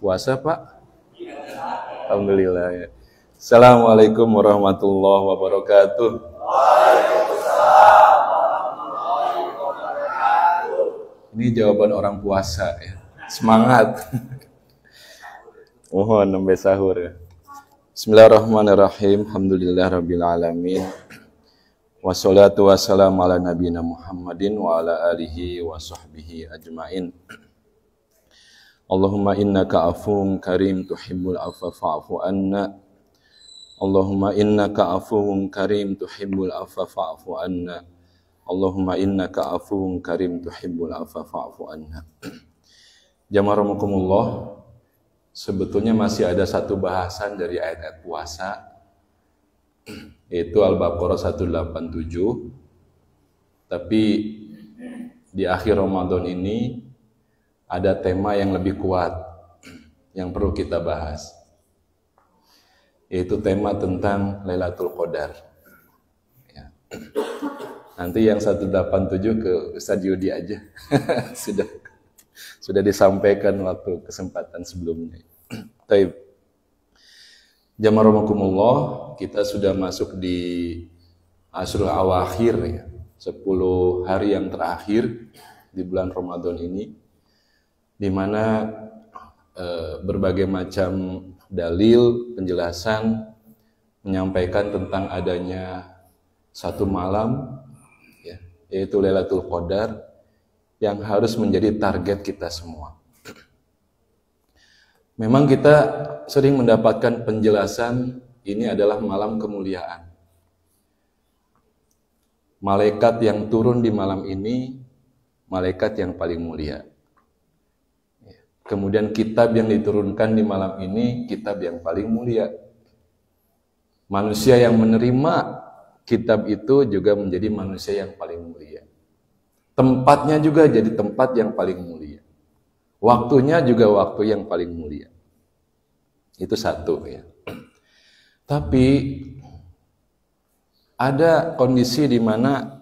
Puasa, Pak? Alhamdulillah ya. Assalamualaikum warahmatullahi wabarakatuh. Ini jawaban orang puasa ya. Semangat. Mohon sampai sahur ya. Bismillahirrahmanirrahim. Alhamdulillahirabbil alamin. Wassalatu wassalamu ala nabiyina Muhammadin wa ala alihi wa sahbihi ajmain. Allahumma innaka afuwun karim tuhibbul afwa fa'fu anna. Allahumma innaka afuwun karim tuhibbul afwa fa'fu anna. Allahumma innaka afuwun karim tuhibbul afwa fa'fu anna. Jamaah rahimakumullah, sebetulnya masih ada satu bahasan dari ayat-ayat puasa, yaitu Al-Baqarah 187. Tapi di akhir Ramadan ini ada tema yang lebih kuat yang perlu kita bahas, yaitu tema tentang Lailatul Qadar ya. Nanti yang 187 ke Ustaz Yudi aja. sudah disampaikan waktu kesempatan sebelumnya. Baik. Jamaah rahimakumullah, kita sudah masuk di Ashrul Awakhir ya, 10 hari yang terakhir di bulan Ramadan ini, di mana berbagai macam dalil, penjelasan menyampaikan tentang adanya satu malam ya, yaitu Lailatul Qadar, yang harus menjadi target kita semua. Memang kita sering mendapatkan penjelasan ini adalah malam kemuliaan. Malaikat yang turun di malam ini, malaikat yang paling mulia. Kemudian kitab yang diturunkan di malam ini, kitab yang paling mulia. Manusia yang menerima kitab itu juga menjadi manusia yang paling mulia. Tempatnya juga jadi tempat yang paling mulia. Waktunya juga waktu yang paling mulia. Itu satu ya. Tapi ada kondisi di mana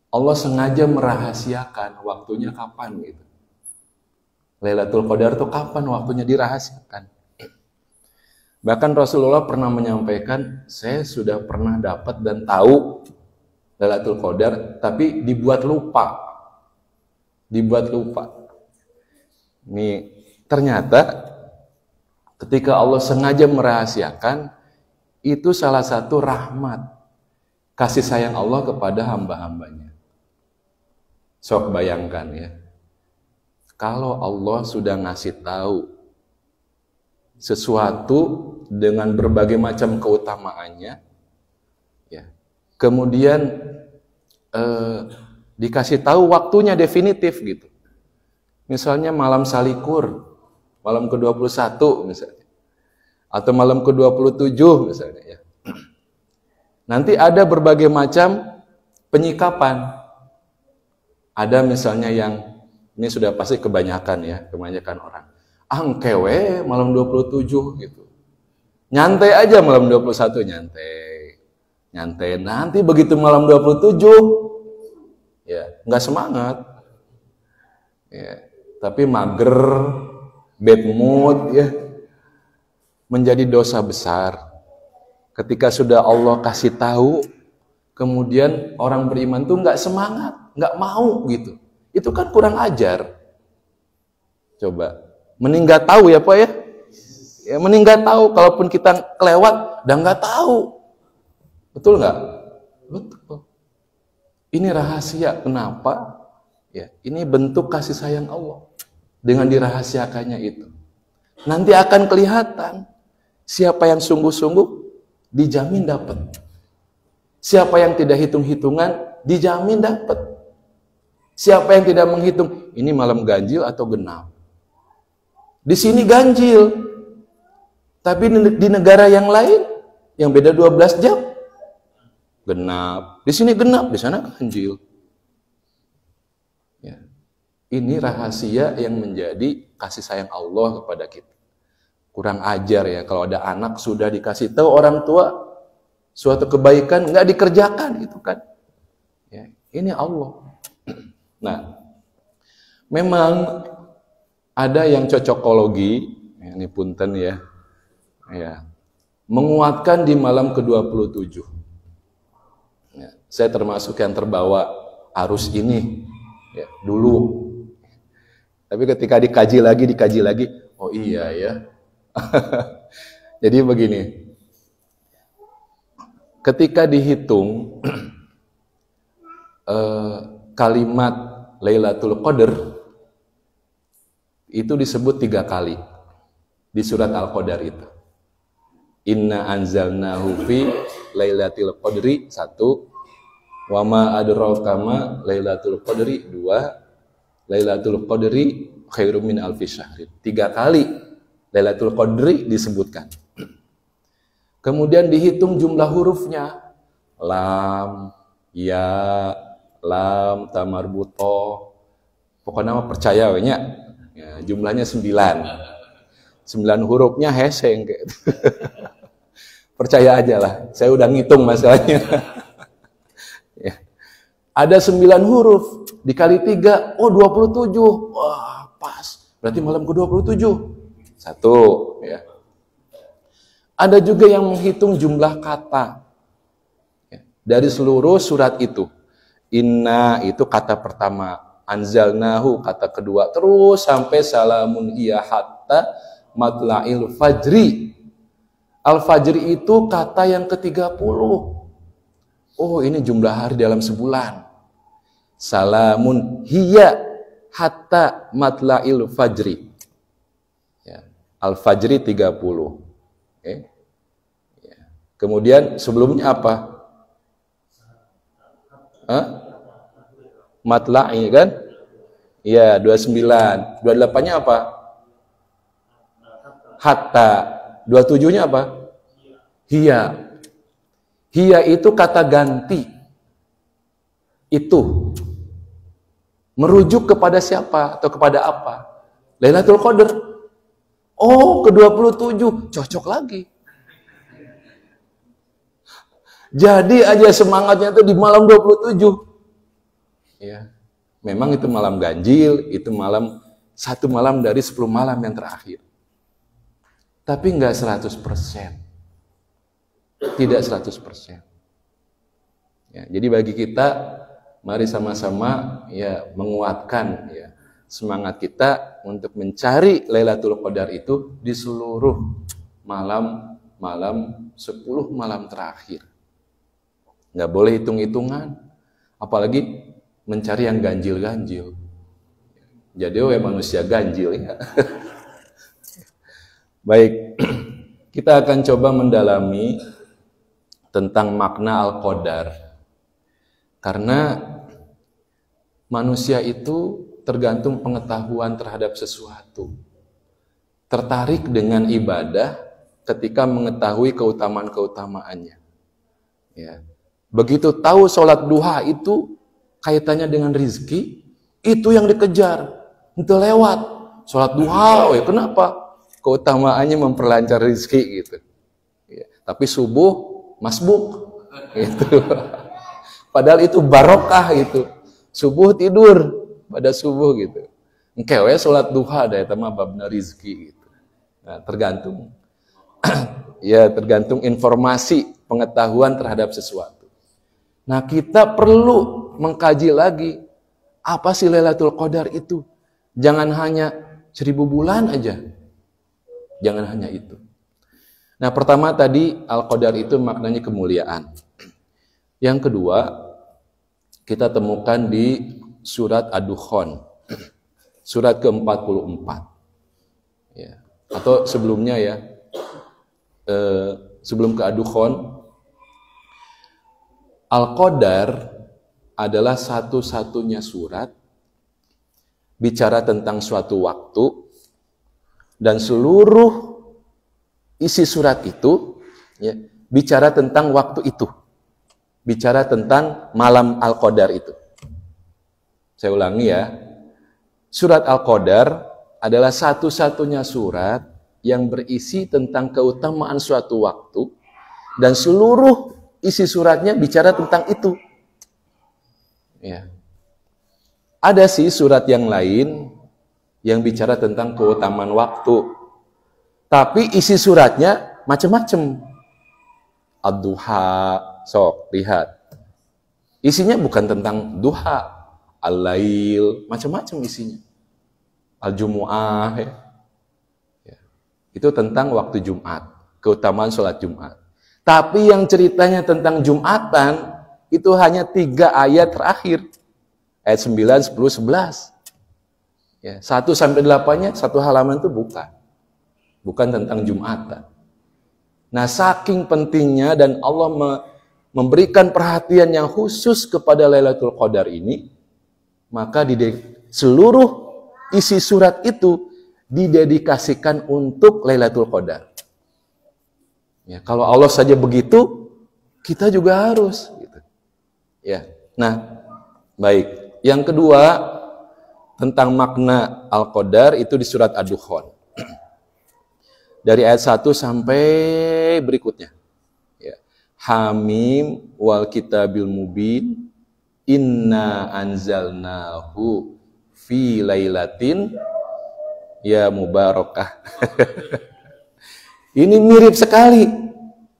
Allah sengaja merahasiakan waktunya kapan gitu. Lailatul Qadar itu kapan waktunya dirahasiakan. Bahkan Rasulullah pernah menyampaikan, saya sudah pernah dapat dan tahu Lailatul Qadar, tapi dibuat lupa. Dibuat lupa. Ini ternyata ketika Allah sengaja merahasiakan, itu salah satu rahmat kasih sayang Allah kepada hamba-hambanya. Sok bayangkan ya, kalau Allah sudah ngasih tahu sesuatu dengan berbagai macam keutamaannya, ya, kemudian dikasih tahu waktunya definitif gitu. Misalnya malam Salikur, malam ke-21 misalnya, atau malam ke-27 misalnya ya. Nanti ada berbagai macam penyikapan. Ada misalnya yang ini sudah pasti kebanyakan ya, kebanyakan orang. Angkewe malam 27 gitu. Nyantai aja malam 21, nyantai. Nyantai. Nanti begitu malam 27 ya, enggak semangat. Ya, tapi mager, bad mood ya. Menjadi dosa besar. Ketika sudah Allah kasih tahu, kemudian orang beriman tuh enggak semangat, enggak mau gitu. Itu kan kurang ajar. Coba, mending nggak tahu ya Pak ya. Ya mending nggak tahu, kalaupun kita kelewat, dan nggak tahu. Betul nggak? Betul. Ini rahasia, kenapa? Ya, ini bentuk kasih sayang Allah. Dengan dirahasiakannya itu. Nanti akan kelihatan, siapa yang sungguh-sungguh, dijamin dapat. Siapa yang tidak hitung-hitungan, dijamin dapat. Siapa yang tidak menghitung, ini malam ganjil atau genap. Di sini ganjil. Tapi di negara yang lain, yang beda 12 jam, genap. Di sini genap, di sana ganjil. Ya. Ini rahasia yang menjadi kasih sayang Allah kepada kita. Kurang ajar ya, kalau ada anak sudah dikasih tahu orang tua, suatu kebaikan nggak dikerjakan gitu kan. Ya. Ini Allah. Nah, memang ada yang cocokologi, ya, Ini punten ya. Ya. Menguatkan di malam ke-27. Ya. Saya termasuk yang terbawa arus ini ya, dulu. Tapi ketika dikaji lagi, oh iya ya. Jadi begini. Ketika dihitung kalimat Lailatul Qadar itu disebut 3 kali di surat Al-Qadar itu. Inna anzalnahu fi Lailatul Qadri 1, wa ma adraka ma Lailatul Qadri 2, Lailatul Qadri khairum min alfi syahrin. 3 kali Lailatul Qadri disebutkan. Kemudian dihitung jumlah hurufnya. Lam, ya, lam, tamarbuto. Pokoknya nama percaya we nya. Ya, jumlahnya 9. 9 hurufnya heseng kayak gitu. Percaya aja lah. Saya udah ngitung masalahnya. Ya. Ada 9 huruf dikali 3, oh 27. Wah, pas. Berarti malam ke-27. 1 ya. Ada juga yang menghitung jumlah kata. Ya. Dari seluruh surat itu. Inna itu kata pertama, anzalnahu kata kedua, terus sampai salamun hiya hatta matla'il fajri. Al-fajri itu kata yang ke-30. Oh, ini jumlah hari dalam sebulan. Salamun hiya hatta matla'il fajri. Ya. Al-fajri 30. Okay. Ya. Kemudian sebelumnya apa? Matla'i kan? Iya, 29. 28-nya apa? Hatta. 27-nya apa? Hiya. Hiya itu kata ganti. Itu. Merujuk kepada siapa? Atau kepada apa? Lailatul Qadar. Oh, ke-27. Cocok lagi. Jadi aja semangatnya itu di malam 27. Ya. Memang itu malam ganjil, itu satu malam dari 10 malam yang terakhir. Tapi enggak 100%. Tidak 100%. Ya, jadi bagi kita, mari sama-sama ya menguatkan ya semangat kita untuk mencari Lailatul Qadar itu di seluruh malam 10 malam terakhir. Enggak boleh hitung-hitungan, apalagi mencari yang ganjil-ganjil. Jadi manusia ganjil ya. Baik, kita akan coba mendalami tentang makna Al-Qadar. Karena manusia itu tergantung pengetahuan terhadap sesuatu. Tertarik dengan ibadah ketika mengetahui keutamaan-keutamaannya. Ya. Begitu tahu sholat duha itu kaitannya dengan rizki, itu yang dikejar. Itu lewat. Sholat duha, kenapa? Keutamaannya memperlancar rizki gitu. Ya. Tapi subuh masbuk gitu. Padahal itu barokah gitu. Subuh tidur pada subuh gitu. Engkewe sholat duha ada eta mah babna rizki gitu. Nah, tergantung ya tergantung informasi, pengetahuan terhadap sesuatu. Nah, kita perlu mengkaji lagi apa sih Lailatul Qadar itu. Jangan hanya 1000 bulan aja. Jangan hanya itu. Nah, pertama tadi Al-Qadar itu maknanya kemuliaan. Yang kedua, kita temukan di surat Ad-Dukhan. Surat ke-44. Ya. Atau sebelumnya ya. Sebelum ke Ad-Dukhan, Al-Qadar adalah satu-satunya surat bicara tentang suatu waktu. Dan seluruh isi surat itu ya, bicara tentang waktu itu. Bicara tentang malam Al-Qadar itu. Saya ulangi ya. Surat Al-Qadar adalah satu-satunya surat yang berisi tentang keutamaan suatu waktu. Dan seluruh isi suratnya bicara tentang itu. Ya. Ada sih surat yang lain yang bicara tentang keutamaan waktu. Tapi isi suratnya macam-macam. Ad-duha, sok lihat. Isinya bukan tentang duha, al-lail, macam-macam isinya. Al-jumu'ah, ya. Itu tentang waktu Jumat, keutamaan sholat Jumat. Tapi yang ceritanya tentang Jumatan, itu hanya 3 ayat terakhir. Ayat 9, 10, 11. Ya, 1-8-nya, satu halaman itu bukan tentang Jumatan. Nah, saking pentingnya dan Allah memberikan perhatian yang khusus kepada Lailatul Qadar ini, maka seluruh isi surat itu didedikasikan untuk Lailatul Qadar. Ya, kalau Allah saja begitu, kita juga harus. Gitu. Ya, nah, baik. Yang kedua, tentang makna Al-Qadar itu di surat Ad-Dukhan. Dari ayat 1 sampai berikutnya. Ya. Hamim wal kitabil mubin inna anzalnahu fi lailatin ya mubarakah. Ini mirip sekali.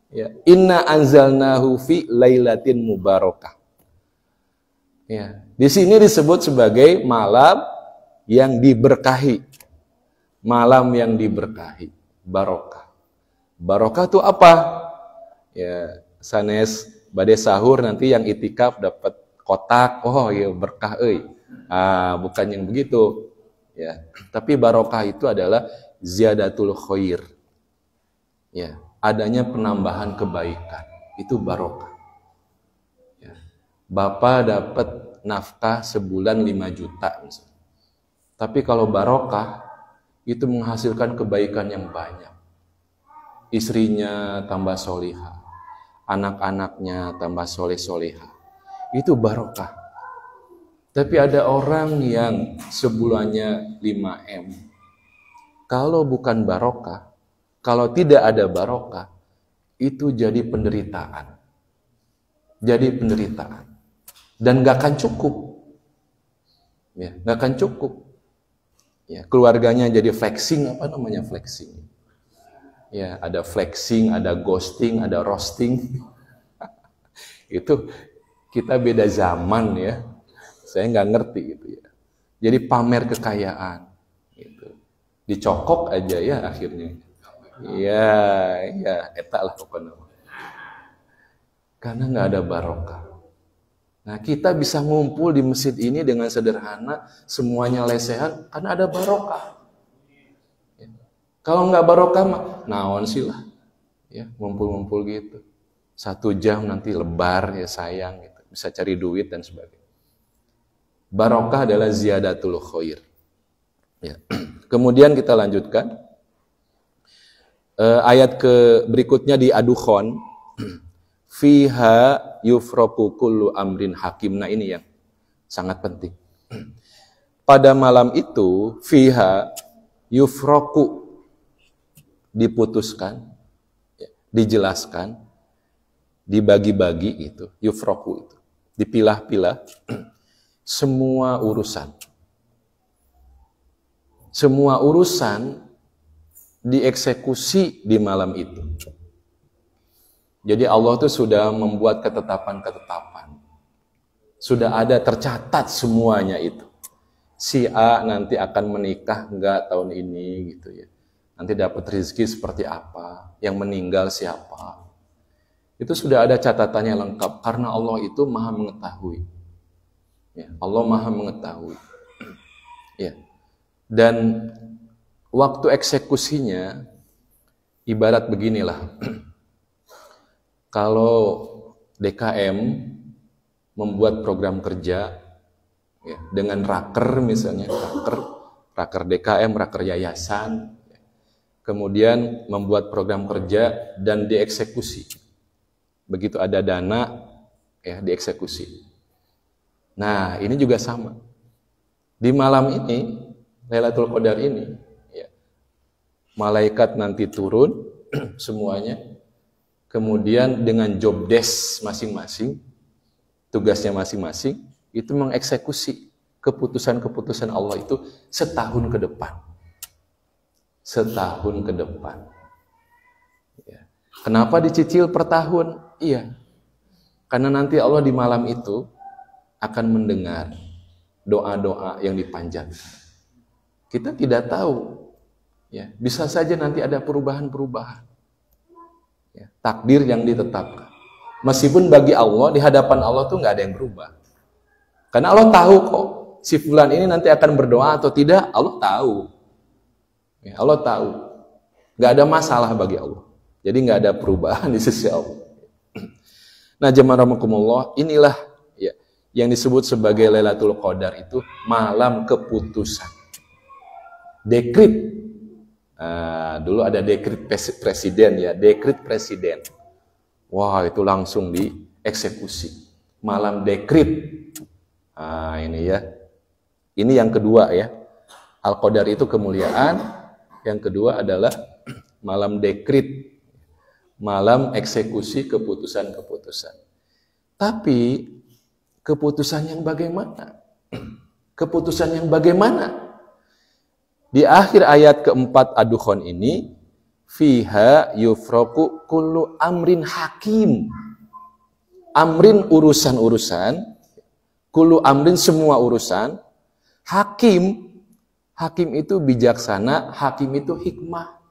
Ya. Inna anzalnahu fi lailatin mubarakah. Ya. Di sini disebut sebagai malam yang diberkahi. Malam yang diberkahi. Barokah. Barokah itu apa? Ya, sanes badai sahur nanti yang itikaf dapat kotak. Oh, ya berkah euy. Bukan yang begitu. Ya, tapi barokah itu adalah ziyadatul khair. Ya, adanya penambahan kebaikan. Itu barokah. Ya. Bapak dapat nafkah sebulan 5 juta misalnya. Tapi kalau barokah itu menghasilkan kebaikan yang banyak. Istrinya tambah solihah, anak-anaknya tambah soleh-solehah. Itu barokah. Tapi ada orang yang sebulannya 5M. Kalau bukan barokah, kalau tidak ada barokah, itu jadi penderitaan. Jadi penderitaan. Dan gak akan cukup. Ya, gak akan cukup. Ya, keluarganya jadi flexing, apa namanya flexing? Ya, ada flexing, ada ghosting, ada roasting. Itu kita beda zaman ya. Saya nggak ngerti gitu ya. Jadi pamer kekayaan, gitu. Dicokok aja ya akhirnya. Ya, etak lah pokoknya. Karena nggak ada barokah. Nah, kita bisa ngumpul di masjid ini dengan sederhana, semuanya lesehan, karena ada barokah. Ya. Kalau nggak barokah, naon sih lah. Ya, ngumpul-ngumpul gitu. 1 jam nanti lebar, ya sayang. Gitu. Bisa cari duit dan sebagainya. Barokah adalah ziyadatul khair. Ya. Kemudian kita lanjutkan. Ayat berikutnya di Ad-Dukhan. Fiha yufraku kullu amrin hakim. Nah ini yang sangat penting. Pada malam itu, fiha yufraku, diputuskan, dijelaskan, dibagi-bagi itu, yufraku itu, dipilah-pilah semua urusan. Semua urusan dieksekusi di malam itu. Jadi Allah itu sudah membuat ketetapan-ketetapan. Sudah ada tercatat semuanya itu. Si A nanti akan menikah enggak tahun ini gitu ya. Nanti dapat rezeki seperti apa, yang meninggal siapa. Itu sudah ada catatannya lengkap karena Allah itu Maha mengetahui. Ya, Allah Maha mengetahui. Ya. Dan waktu eksekusinya ibarat beginilah. Kalau DKM membuat program kerja ya, dengan raker misalnya, raker DKM, raker yayasan, ya, kemudian membuat program kerja dan dieksekusi. Begitu ada dana, ya dieksekusi. Nah, ini juga sama. Di malam ini, Lailatul Qadar ini, ya, malaikat nanti turun semuanya. Kemudian dengan job desk masing-masing, tugasnya masing-masing, itu mengeksekusi keputusan-keputusan Allah itu setahun ke depan. setahun ke depan. Ya. Kenapa dicicil per tahun? Iya. Karena nanti Allah di malam itu akan mendengar doa-doa yang dipanjatkan. Kita tidak tahu. Ya, bisa saja nanti ada perubahan-perubahan. Ya, takdir yang ditetapkan. Meskipun bagi Allah, di hadapan Allah tuh nggak ada yang berubah. Karena Allah tahu kok, si fulan ini nanti akan berdoa atau tidak, Allah tahu. Ya, Allah tahu. Nggak ada masalah bagi Allah. Jadi nggak ada perubahan di sisi Allah. Nah, jemaah rahimakumullah, inilah ya, yang disebut sebagai Lailatul Qadar itu malam keputusan. Dekret. Dulu ada dekret presiden ya, dekret presiden. Wah, itu langsung dieksekusi. Malam dekret. Ini ya. Ini yang kedua ya. Al-Qadar itu kemuliaan. Yang kedua adalah malam dekret. Malam eksekusi keputusan-keputusan. Tapi keputusan yang bagaimana? Keputusan yang bagaimana? Di akhir ayat keempat Ad-Dukhan ini, fiha yufraku kullu amrin hakim. Amrin urusan-urusan, kullu amrin semua urusan, hakim. Hakim itu bijaksana, hakim itu hikmah.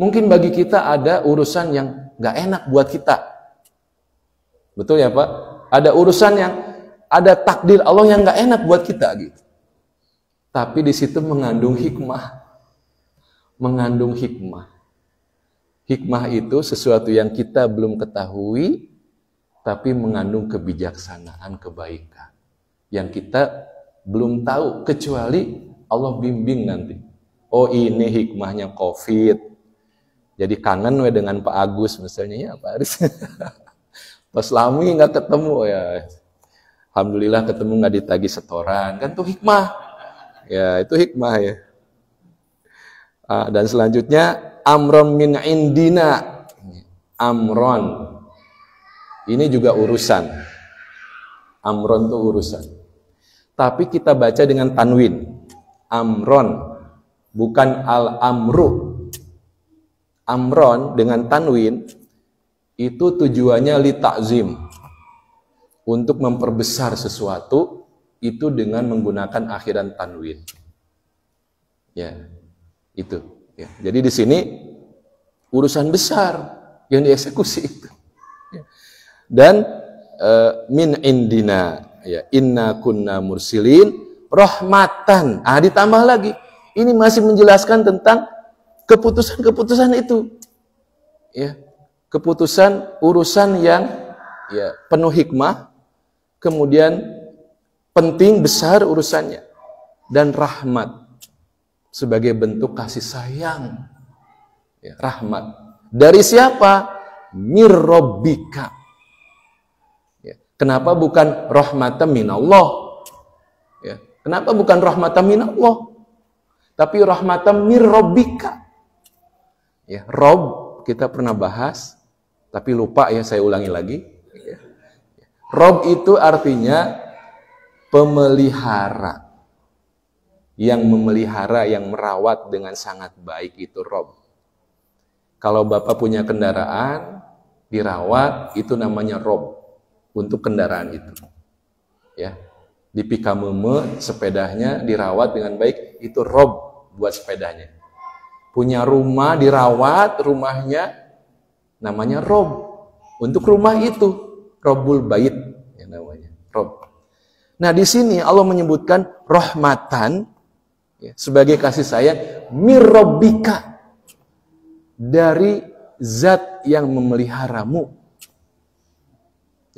Mungkin bagi kita ada urusan yang gak enak buat kita. Betul ya Pak? Ada urusan yang ada takdir Allah yang gak enak buat kita gitu. Tapi di situ mengandung hikmah. Mengandung hikmah. Hikmah itu sesuatu yang kita belum ketahui, tapi mengandung kebijaksanaan, kebaikan. Yang kita belum tahu, kecuali Allah bimbing nanti. Oh, ini hikmahnya COVID. Jadi kangen we dengan Pak Agus misalnya, ya Pak Aris. Pas lami nggak ketemu ya. Alhamdulillah ketemu nggak ditagih setoran, kan tuh hikmah. Ya itu hikmah ya. Dan selanjutnya amron min indina. Amron. Ini juga urusan. Amron itu urusan. Tapi kita baca dengan tanwin. Amron. Bukan al-amru. Amron dengan tanwin itu tujuannya li ta'zim. Untuk memperbesar sesuatu itu dengan menggunakan akhiran tanwin. Ya, itu. Ya. Jadi di sini urusan besar yang dieksekusi itu. Dan min indina, ya, inna kunna mursilin rahmatan. Ditambah lagi. Ini masih menjelaskan tentang keputusan-keputusan itu. Ya. Keputusan urusan yang ya penuh hikmah, kemudian penting besar urusannya, dan rahmat sebagai bentuk kasih sayang. Ya, rahmat dari siapa? Mir Rabbika. Ya. Kenapa bukan rahmatan minallah? Ya. Kenapa bukan rahmatan minallah? Tapi rahmatan mir Rabbika. Ya, Rob kita pernah bahas, tapi lupa ya, saya ulangi lagi. Ya. Rob itu artinya pemelihara. Yang memelihara, yang merawat dengan sangat baik itu Rob. Kalau Bapak punya kendaraan, dirawat, itu namanya Rob. Untuk kendaraan itu. Ya. Dipikameme, sepedanya dirawat dengan baik, itu Rob buat sepedanya. Punya rumah, dirawat rumahnya, namanya Rob. Untuk rumah itu, Robul Bait, ya namanya, Rob. Nah di sini Allah menyebutkan rahmatan ya, sebagai kasih sayang mir Rabbika, dari zat yang memeliharamu.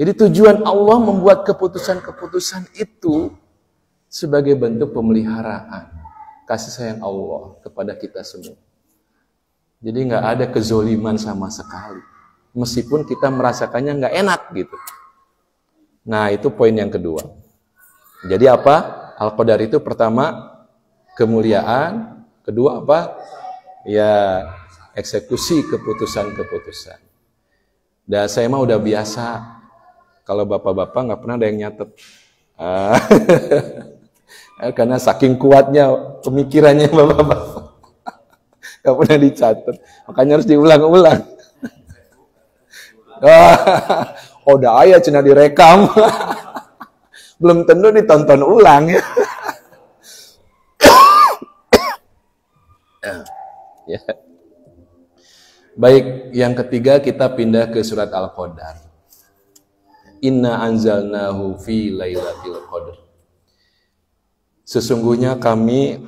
Jadi tujuan Allah membuat keputusan-keputusan itu sebagai bentuk pemeliharaan kasih sayang Allah kepada kita semua. Jadi nggak ada kezoliman sama sekali, meskipun kita merasakannya nggak enak gitu. Nah itu poin yang kedua. Jadi apa? Al-Qadar itu pertama kemuliaan, kedua apa? Ya eksekusi keputusan-keputusan. Dan saya mah udah biasa, kalau bapak-bapak nggak pernah ada yang nyatet. Karena saking kuatnya pemikirannya bapak-bapak. Gak pernah dicatat. Makanya harus diulang-ulang. Oh, dah ya cina direkam. Belum tentu ditonton ulang ya. Ya. Baik, yang ketiga kita pindah ke surat Al-Qadar. Inna anzalnahu fi lailatul qadr. Sesungguhnya kami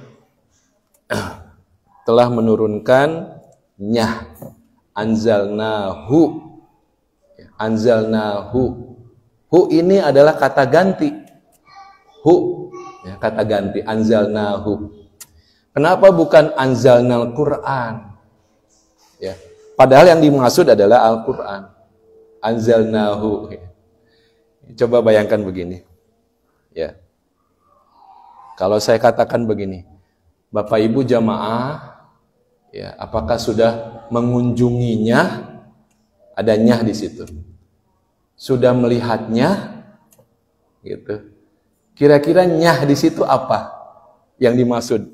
telah menurunkannya. Anzalnahu. Anzalnahu. Hu ini adalah kata ganti. Hu, ya, kata ganti. Anzalnahu. Kenapa bukan anzalnal Quran? Ya, padahal yang dimaksud adalah Al-Quran. Anzalnahu. Coba bayangkan begini. Ya. Kalau saya katakan begini, Bapak Ibu jamaah, ya, apakah sudah mengunjunginya? Ada nyah di situ. Sudah melihatnya? Gitu. Kira-kira nyah di situ apa yang dimaksud?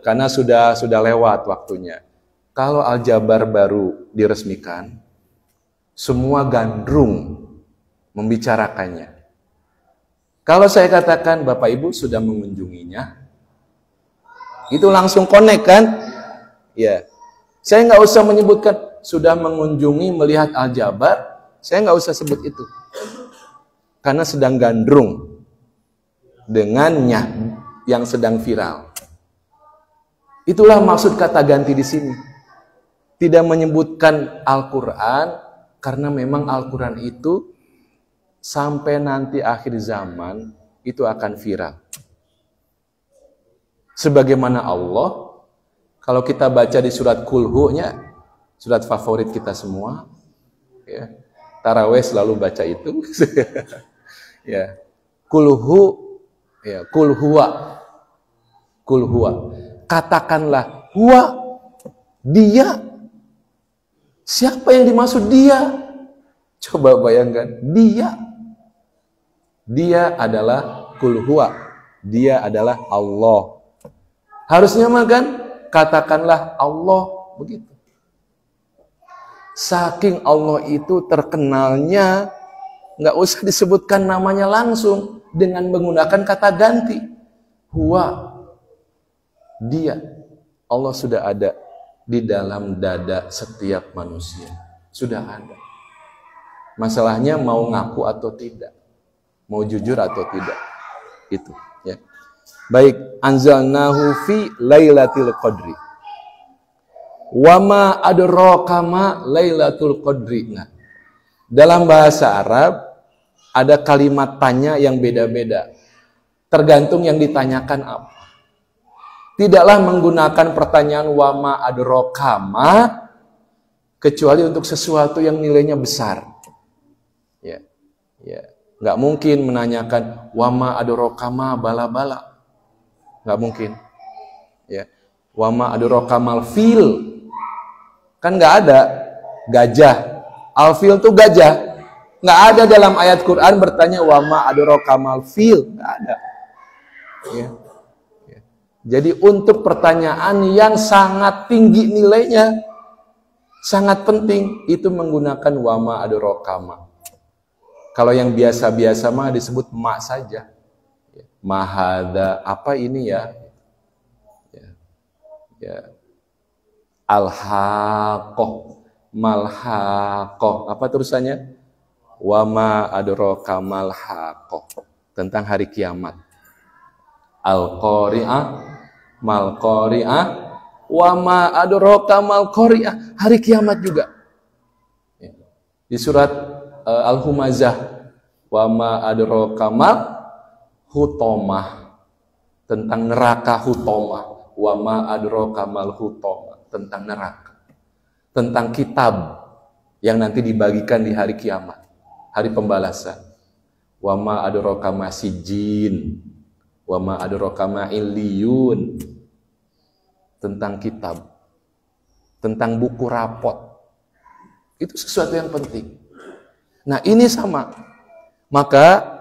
Karena sudah lewat waktunya. Kalau Al-Jabar baru diresmikan, semua gandrung membicarakannya. Kalau saya katakan Bapak Ibu sudah mengunjunginya, itu langsung connect kan? Ya. Saya nggak usah menyebutkan sudah mengunjungi melihat Al-Jabar, saya nggak usah sebut itu. Karena sedang gandrung dengannya yang sedang viral. Itulah maksud kata ganti di sini. Tidak menyebutkan Al-Quran, karena memang Al-Quran itu sampai nanti akhir zaman itu akan viral. Sebagaimana Allah, kalau kita baca di surat Kulhu-nya, surat favorit kita semua, ya, tarawih selalu baca itu. Ya, kulhu, ya, kulhuwa, kulhuwa. Katakanlah huwa, dia. Siapa yang dimaksud dia? Coba bayangkan, dia. Dia adalah kulhuwa, dia adalah Allah. Harusnya makan, katakanlah Allah, begitu. Saking Allah itu terkenalnya, nggak usah disebutkan namanya langsung dengan menggunakan kata ganti. Huwa, dia. Allah sudah ada di dalam dada setiap manusia. Sudah ada. Masalahnya mau ngaku atau tidak. Mau jujur atau tidak. Itu. Ya. Baik. Anzalnahu fi lailatul qadri. Wama adraka ma lailatul qadri. Nah, dalam bahasa Arab ada kalimat tanya yang beda-beda. Tergantung yang ditanyakan apa. Tidaklah menggunakan pertanyaan wama adraka ma kecuali untuk sesuatu yang nilainya besar. Ya. Ya. Enggak mungkin menanyakan wama adraka ma bala-bala. Enggak mungkin. Ya. Wama adraka mal fil. Kan enggak ada gajah. Al-fil itu gajah. Nggak ada dalam ayat Quran bertanya wama adraka mal fil. Nggak ada. Ya. Ya. Jadi untuk pertanyaan yang sangat tinggi nilainya, sangat penting, itu menggunakan wama adraka ma. Kalau yang biasa-biasa mah disebut ma saja. Ya. Mahada, apa ini ya? Ya. Ya. Al-haqqah. Malhaqqah. Apa terusannya? Wama adraka malhaqqah. Tentang hari kiamat. Al-qari'ah, mal-qari'ah, wama adraka mal-qari'ah. Hari kiamat juga. Di surat Al-Humazah, wama adraka mal-hutomah. Tentang neraka hutomah. Wama adraka mal-hutomah. Tentang neraka. Tentang kitab yang nanti dibagikan di hari kiamat, hari pembalasan. Wama adraka ma sijjin, wama adraka ma illiyun. Tentang kitab, tentang buku rapot. Itu sesuatu yang penting. Nah, ini sama. Maka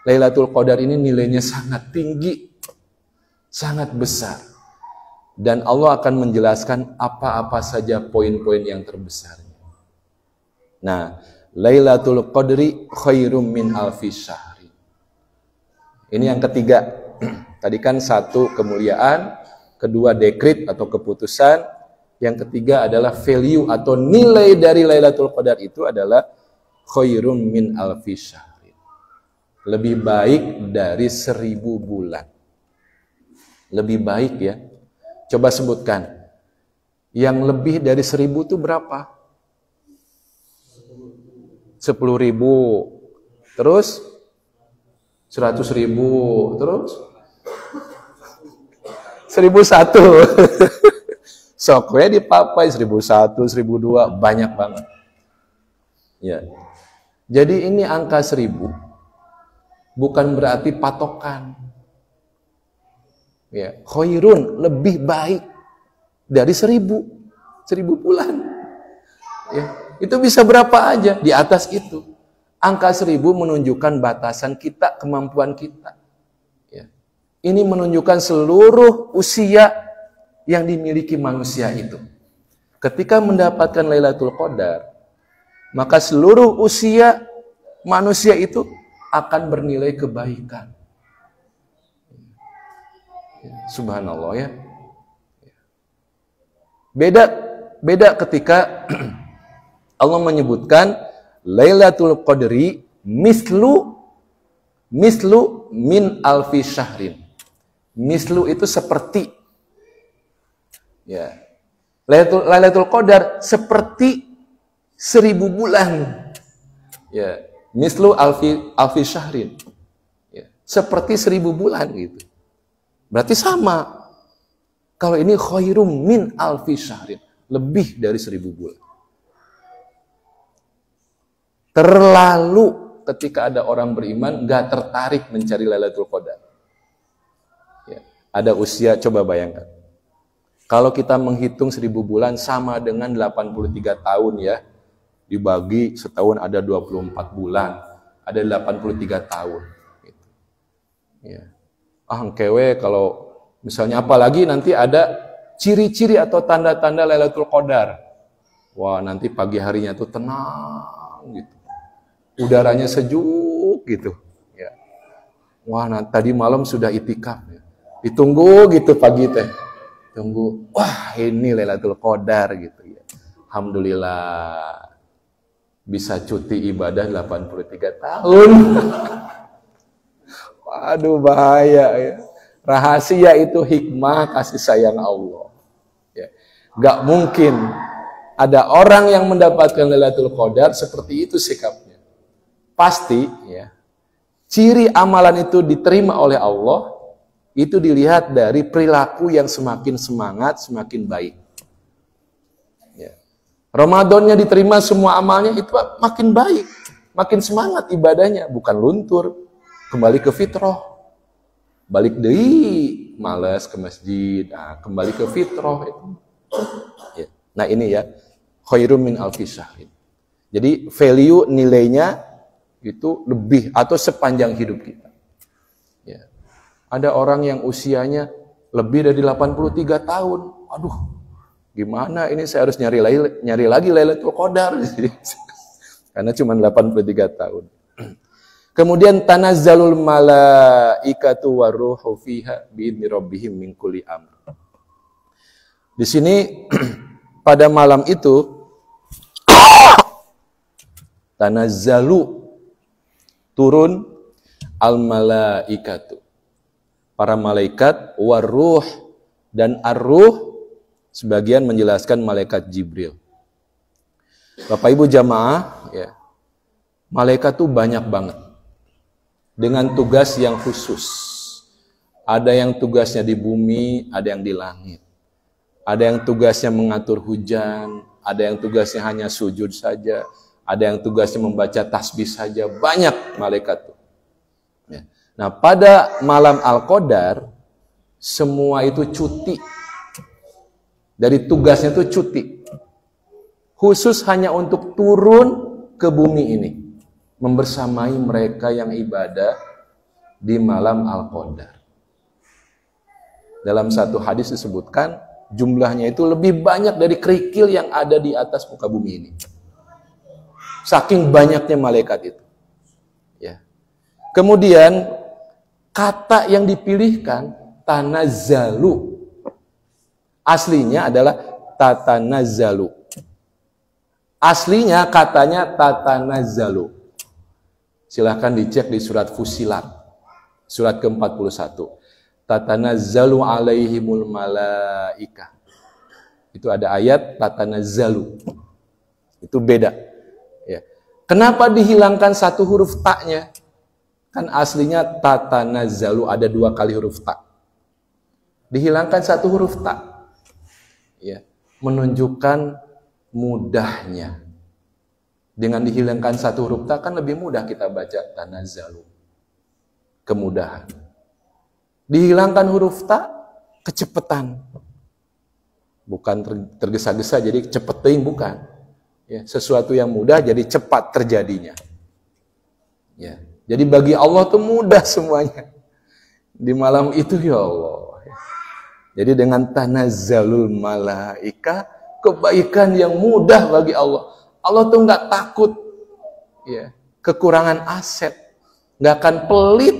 Lailatul Qadar ini nilainya sangat tinggi, sangat besar. Dan Allah akan menjelaskan apa-apa saja poin-poin yang terbesarnya. Nah, Lailatul Qadri khairum min alfi syahri. Ini yang ketiga. Tadi kan satu kemuliaan, kedua dekret atau keputusan, yang ketiga adalah value atau nilai dari Lailatul Qadar itu adalah khairum min alfi syahri. Lebih baik dari 1000 bulan. Lebih baik ya. Coba sebutkan. Yang lebih dari 1000 itu berapa? 10.000. Terus 100.000. Terus 1.001. Sokwe dipapai 1.001, 1.002, banyak banget. Ya. Jadi ini angka 1000 bukan berarti patokan. Ya, khairun lebih baik dari 1000 bulan. Ya, itu bisa berapa aja di atas itu. Angka 1000 menunjukkan batasan kita, kemampuan kita. Ya. Ini menunjukkan seluruh usia yang dimiliki manusia itu. Ketika mendapatkan Lailatul Qadar, maka seluruh usia manusia itu akan bernilai kebaikan. Subhanallah ya. Beda ketika Allah menyebutkan Lailatul Qadri mislu min alfi syahrin. Mislu itu seperti. Ya. Lailatul Qadar seperti 1000 bulan. Ya, mislu alfi syahrin. Ya, seperti 1000 bulan gitu. Berarti sama. Kalau ini khairum min alfi syahrin, lebih dari 1000 bulan. Terlalu ketika ada orang beriman gak tertarik mencari Lailatul Qadar. Ya, ada usia, coba bayangkan. Kalau kita menghitung 1000 bulan sama dengan 83 tahun ya. Dibagi setahun ada 24 bulan. Ada 83 tahun. Gitu. Ya. Kewe kalau misalnya apalagi nanti ada ciri-ciri atau tanda-tanda Lailatul Qadar. Wah, nanti pagi harinya tuh tenang gitu. Udaranya sejuk gitu. Ya. Wah, tadi malam sudah itikaf. Ya. Ditunggu gitu pagi teh. Tunggu, wah ini Lailatul Qadar gitu ya. Alhamdulillah bisa cuti ibadah 83 tahun. Waduh bahaya ya. Rahasia itu hikmah kasih sayang Allah. Ya. Gak mungkin ada orang yang mendapatkan Lailatul Qadar seperti itu sikapnya. Pasti ya. Ciri amalan itu diterima oleh Allah itu dilihat dari perilaku yang semakin semangat, semakin baik. Ya. Ramadannya diterima semua amalnya itu makin baik, makin semangat ibadahnya, bukan luntur, kembali ke fitrah. Balik deui, malas ke masjid, kembali ke fitrah itu. Ya. Nah ini ya, khairum min alfi syahrin. Jadi value nilainya itu lebih atau sepanjang hidup kita. Ya. Ada orang yang usianya lebih dari 83 tahun. Aduh, gimana ini saya harus nyari lagi Lailatul Qadar. Karena cuma 83 tahun. Kemudian tanazzalul malaikatu waruhu fiha biidzni rabbihim min kulli amr. Di sini pada malam itu tanazzalu turun al malaikatu. Para malaikat waruh dan ar-ruh sebagian menjelaskan malaikat Jibril. Bapak Ibu jamaah ya. Malaikat tuh banyak banget. Dengan tugas yang khusus. Ada yang tugasnya di bumi, ada yang di langit. Ada yang tugasnya mengatur hujan, ada yang tugasnya hanya sujud saja, ada yang tugasnya membaca tasbih saja. Banyak malaikat tuh. Ya. Nah, pada malam Al-Qadar, semua itu cuti. Dari tugasnya itu cuti. Khusus hanya untuk turun ke bumi ini. Membersamai mereka yang ibadah di malam Al-Qadar. Dalam satu hadis disebutkan jumlahnya itu lebih banyak dari kerikil yang ada di atas muka bumi ini. Saking banyaknya malaikat itu. Ya. Kemudian kata yang dipilihkan tanazzalu. Aslinya adalah tatanazzalu. Aslinya katanya tatanazzalu. Silahkan dicek di surat Fussilat. Surat ke-41. Tatanazzalu alaihimul malaika. Itu ada ayat tatanazzalu. Itu beda. Ya. Kenapa dihilangkan satu huruf ta-nya? Kan aslinya tatanazzalu, ada 2 kali huruf ta. Dihilangkan satu huruf ta. Ya. Menunjukkan mudahnya. Dengan dihilangkan satu huruf ta kan lebih mudah kita baca tanazzalu. Kemudahan. Dihilangkan huruf ta, kecepatan. Bukan tergesa-gesa jadi cepeting, bukan. Ya, sesuatu yang mudah jadi cepat terjadinya. Ya. Jadi bagi Allah tuh mudah semuanya. Di malam itu ya Allah. Jadi dengan tanazzalul malaika, kebaikan yang mudah bagi Allah. Allah tuh nggak takut ya, kekurangan aset, nggak akan pelit.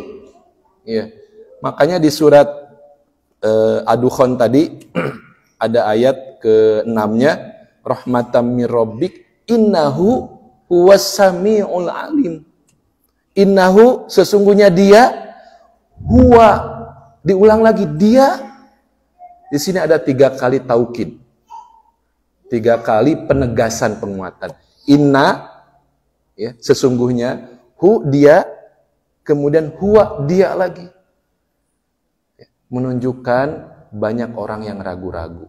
Ya. Makanya di surat Ad-Dukhan tadi ada ayat ke-6-nya, rahmatan mir rabbik innahu huwas samiul alim. Innahu, sesungguhnya dia, huwa, diulang lagi, dia. Di sini ada 3 kali taukid. 3 kali penegasan penguatan. Inna, ya, sesungguhnya, hu, dia, kemudian huwa, dia lagi. Menunjukkan banyak orang yang ragu-ragu.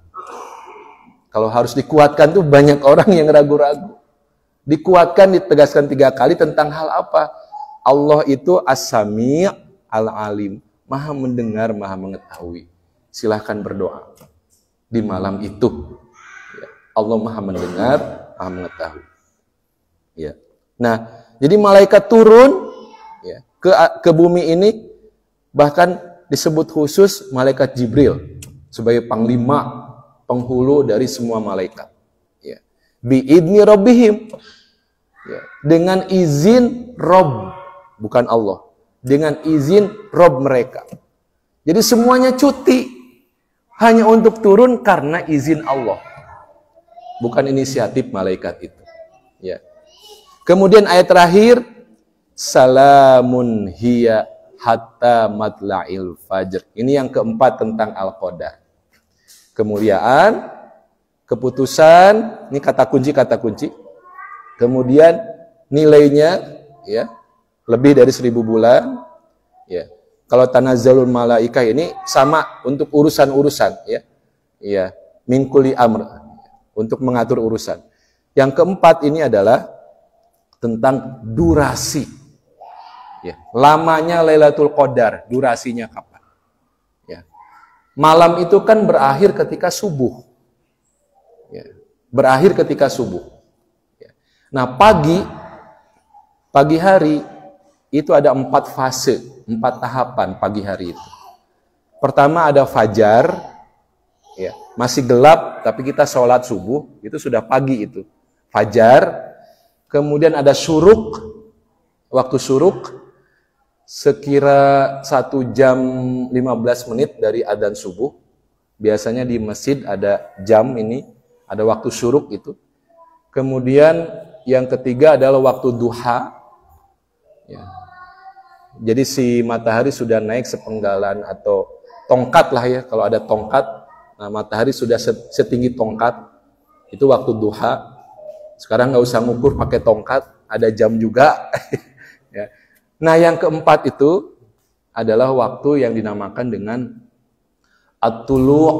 Kalau harus dikuatkan tuh banyak orang yang ragu-ragu. Dikuatkan, ditegaskan 3 kali tentang hal apa? Allah itu as-sami' al-alim. Maha mendengar, maha mengetahui. Silahkan berdoa di malam itu. Ya. Allah maha mendengar, maha mengetahui. Ya. Nah, jadi malaikat turun ya, ke bumi ini, bahkan disebut khusus malaikat Jibril sebagai panglima, penghulu dari semua malaikat. Ya. Bi'idni rabbihim. Ya. Dengan izin Rabb, bukan Allah. Dengan izin Rabb mereka. Jadi semuanya cuti. Hanya untuk turun karena izin Allah. Bukan inisiatif malaikat itu. Ya. Kemudian ayat terakhir, salamun hiya hatta matla'il fajr. Ini yang keempat tentang Al-Qadar. Kemuliaan, keputusan, ini kata kunci. Kemudian nilainya ya, lebih dari 1000 bulan. Ya. Kalau tanazzalul malaika ini sama untuk urusan-urusan ya. Ya, min kulli amr, untuk mengatur urusan. Yang keempat ini adalah tentang durasi. Ya, lamanya Lailatul Qadar, durasinya kapan? Ya. Malam itu kan berakhir ketika subuh. Ya, berakhir ketika subuh. Ya. Nah, pagi hari itu ada 4 fase, 4 tahapan pagi hari itu. Pertama ada fajar, ya, masih gelap tapi kita sholat subuh, itu sudah pagi itu. Fajar, kemudian ada syuruk, waktu syuruk, sekira 1 jam 15 menit dari adzan subuh. Biasanya di masjid ada jam ini, ada waktu syuruk itu. Kemudian yang ketiga adalah waktu duha. Ya. Jadi si matahari sudah naik sepenggalan atau tongkat lah ya, kalau ada tongkat. Nah, matahari sudah setinggi tongkat. Itu waktu duha. Sekarang nggak usah ngukur pakai tongkat, ada jam juga. Ya. Nah, yang keempat itu adalah waktu yang dinamakan dengan at-tulu'.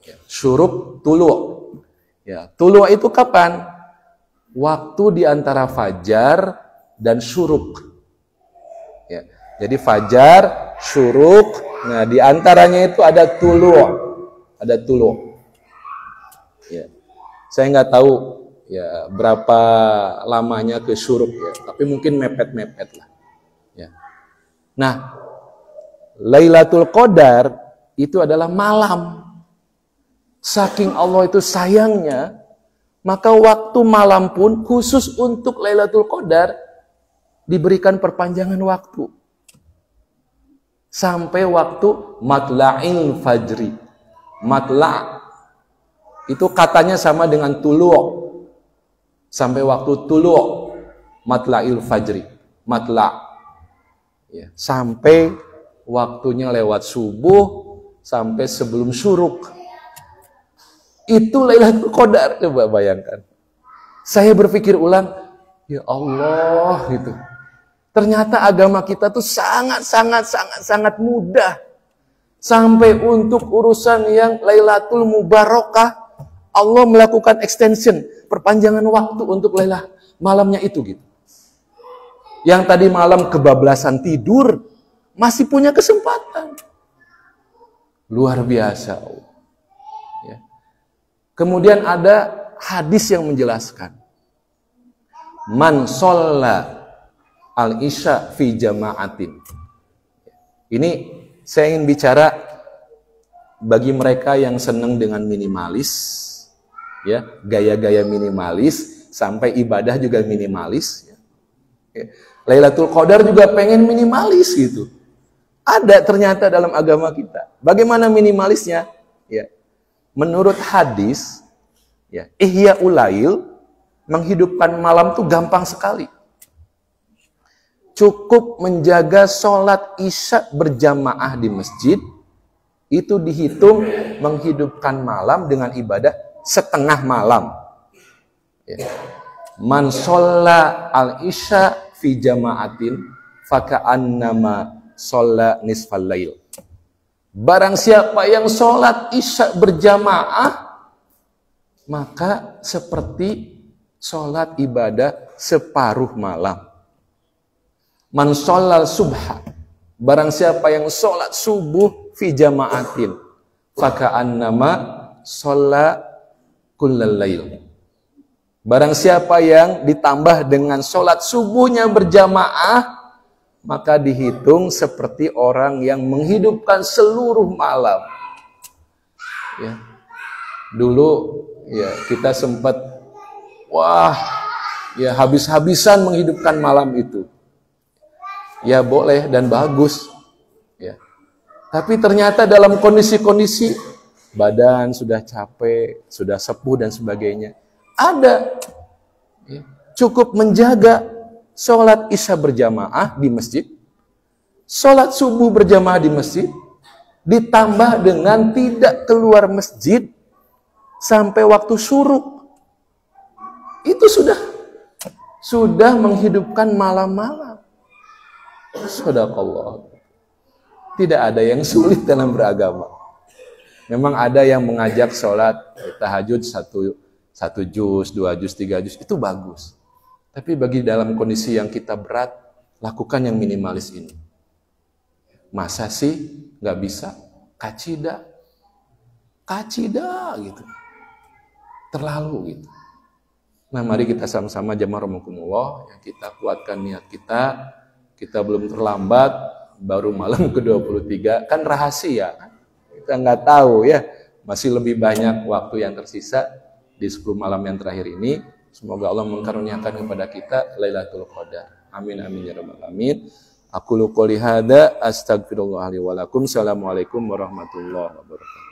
Ya, syuruk tulu'. Ya, tulu' itu kapan? Waktu di antara fajar dan syuruk. Ya, jadi fajar, syuruk, nah di antaranya itu ada tulu'. Ada tulu'. Ya. Saya nggak tahu ya berapa lamanya ke syuruk ya, tapi mungkin mepet-mepet lah. Ya. Nah, Lailatul Qadar itu adalah malam. Saking Allah itu sayangnya, maka waktu malam pun khusus untuk Lailatul Qadar diberikan perpanjangan waktu. Sampai waktu matla'il fajri. Matla' itu katanya sama dengan tulu'. Sampai waktu tulu' matla'il fajri. Matla'. Ya, sampai waktunya lewat subuh, sampai sebelum syuruk. Itu Lailatul Qadar. Coba bayangkan. Saya berpikir ulang, ya Allah gitu. Ternyata agama kita tuh sangat mudah. Sampai untuk urusan yang Lailatul Mubarakah, Allah melakukan extension, perpanjangan waktu untuk Lailah malamnya itu gitu. Yang tadi malam kebablasan tidur, masih punya kesempatan. Luar biasa. Ya. Kemudian ada hadis yang menjelaskan. Man sholla al-isya fi jama'atin. Ini saya ingin bicara bagi mereka yang senang dengan minimalis, ya, gaya-gaya minimalis, sampai ibadah juga minimalis. Ya. Lailatul Qadar juga pengen minimalis gitu. Ada ternyata dalam agama kita. Bagaimana minimalisnya? Ya. Menurut hadis, ya, Ihya Ulail, menghidupkan malam tuh gampang sekali. Cukup menjaga sholat isya berjamaah di masjid, itu dihitung menghidupkan malam dengan ibadah setengah malam. Ya. Man sholla al-isya fi jama'atin faka'annama sholla nisfal lail. Barang siapa yang sholat isya berjamaah, maka seperti sholat ibadah separuh malam. Man sholal subha, barang siapa yang sholat subuh fi jama'atin, faka'annama sholla kullal lail. Barang siapa yang ditambah dengan sholat subuhnya berjamaah, maka dihitung seperti orang yang menghidupkan seluruh malam. Ya. Dulu ya kita sempat ya habis-habisan menghidupkan malam itu. Ya boleh dan bagus. Ya. Tapi ternyata dalam kondisi-kondisi badan sudah capek, sudah sepuh dan sebagainya. Ada. Ya. Cukup menjaga sholat isya berjamaah di masjid, sholat subuh berjamaah di masjid, ditambah dengan tidak keluar masjid sampai waktu syuruk. Itu sudah menghidupkan malam-malam. Shadaqallah. Tidak ada yang sulit dalam beragama. Memang ada yang mengajak sholat tahajud satu juz, 2 juz, 3 juz, itu bagus. Tapi bagi dalam kondisi yang kita berat, lakukan yang minimalis ini. Masa sih nggak bisa? Kacida gitu. Terlalu gitu. Nah, mari kita sama-sama jamaah rahimakumullah, yang kita kuatkan niat kita. Kita belum terlambat, baru malam ke-23, kan rahasia, kan? Kita nggak tahu ya, masih lebih banyak waktu yang tersisa di 10 malam yang terakhir ini. Semoga Allah mengkaruniakan kepada kita Lailatul Qadar. Amin amin ya rabbal alamin. Aqulu qouli hadza astaghfirullah li wa lakum. Assalamualaikum warahmatullahi wabarakatuh.